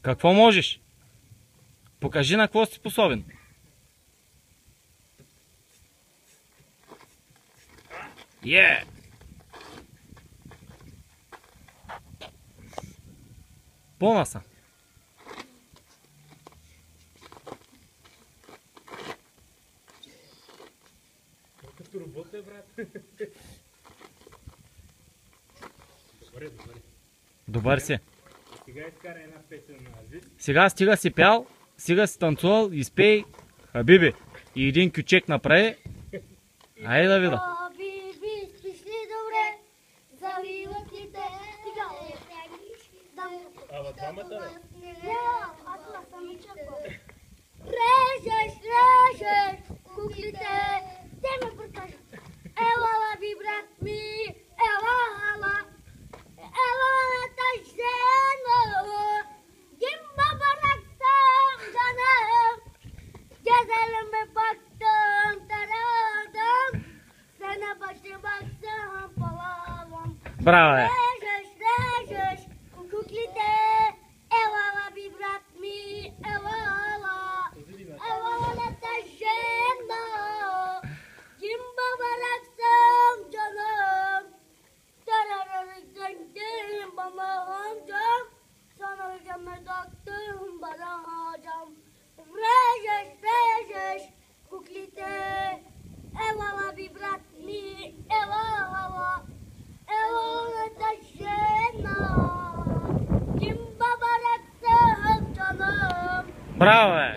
Какво можеш? Покажи на какво си способен. Yeah! Пълна са. Като робот е, брат. Добре. Добър си. Сега изкара една песен на Азис. Сега стига си пял, стига си танцувал, изпей, Хабиби. И един кючек направи. Айде да вида. Хабиби, спиш ли добре? Завиват ли те? Сега Ама двамата, бе. аз не съм и чакал. Режеш куклите, те ме прокажат. Ела, би, брат ми, ела на тъжено. Гимба барак съм жанем, гезелем бе бактам, тарадам, сена баши бактам, палавам. Браво, бе. Режеш куклите, ела, би, брат ми, ела на тъжено. Гимба барак съм жанем, тарарарикандим бамаханджам, санаргаме дактим барахаджам. Режеш куклите, ела, би, брат ми, ела на тъжено. Гимба барак съм жанем. Браво, бе.